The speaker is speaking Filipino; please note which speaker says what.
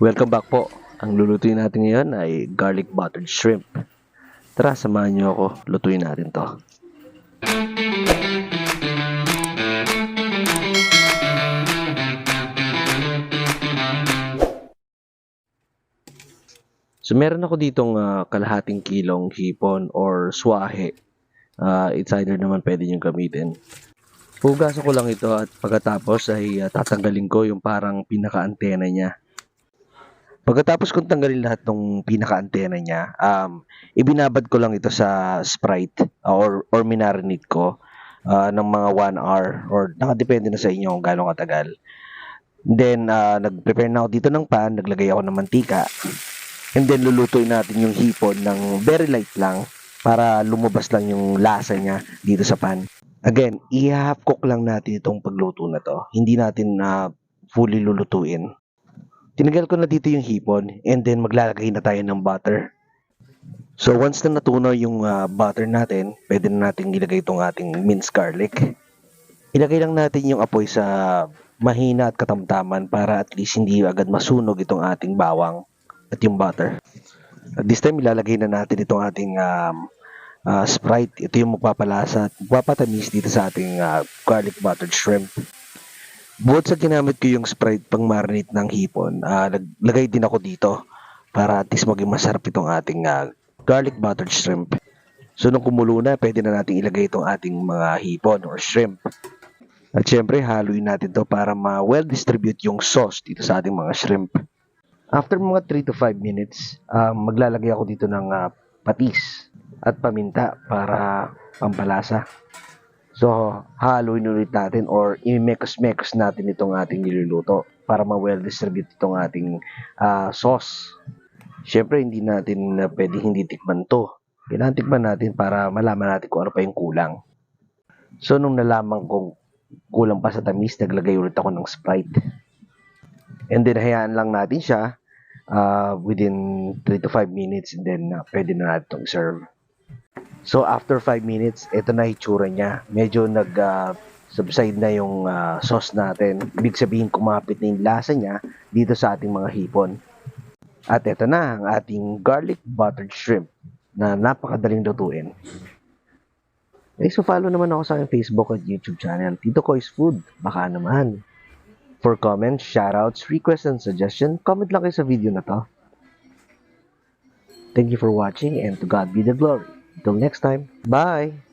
Speaker 1: Welcome back po. Ang lulutuin natin ngayon ay garlic buttered shrimp. Tara, samahan niyo ako. Lutuin natin to. So, meron ako ditong kalahating kilong hipon or swahe. It's either naman pwede nyo gamitin. Hugasan ko lang ito at pagkatapos ay tatanggalin ko yung parang pinaka-antena niya. Pagkatapos kong tanggalin lahat ng pinaka-antena niya, ibinabad ko lang ito sa Sprite or minarinate ko ng mga 1 hour or nakadepende na sa inyo kung gaano katagal. Then, nag-prepare na ako dito ng pan, naglagay ako ng mantika. And then, lulutuin natin yung hipon ng very light lang para lumabas lang yung lasa niya dito sa pan. Again, i-half cook lang natin itong pagluto na to. Hindi natin fully lulutuin. Tinagal ko na dito yung hipon and then maglalagay na tayo ng butter. So once na natunaw yung butter natin, pwede na natin ilagay itong ating minced garlic. Ilagay lang natin yung apoy sa mahina at katamtaman para at least hindi agad masunog itong ating bawang at yung butter. At this time ilalagay na natin itong ating Sprite. Ito yung magpapalasa at magpapatamis dito sa ating garlic buttered shrimp. Bukod sa ginamit ko yung Sprite pang marinate ng hipon, naglagay din ako dito para at least maging masarap itong ating garlic buttered shrimp. So nung kumulo na, pwede na natin ilagay itong ating mga hipon or shrimp. At syempre, haluin natin to para ma-well distribute yung sauce dito sa ating mga shrimp. After mga 3 to 5 minutes, maglalagay ako dito ng patis at paminta para pampalasa. So, haluin ulit natin or i-mekos-mekos natin itong ating niluluto para ma-well distribute itong ating sauce. Siyempre, hindi natin pwede hindi tikman to. Kailangan tikman natin para malaman natin kung ano pa yung kulang. So, nung nalaman kong kulang pa sa tamis, naglagay ulit ako ng Sprite. And then, hayaan lang natin siya within 3 to 5 minutes and then pwede na natin itong serve. So, after 5 minutes, ito na itsura niya. Medyo nag-subside na yung sauce natin. Ibig sabihin, kumapit na yung lasa niya dito sa ating mga hipon. At ito na ang ating garlic buttered shrimp na napakadaling lutuin. So, follow naman ako sa aking Facebook at YouTube channel. Tito Koy's Food. Baka naman. For comments, shoutouts, requests, and suggestions, comment lang kayo sa video na to. Thank you for watching and to God be the glory. Until next time, bye!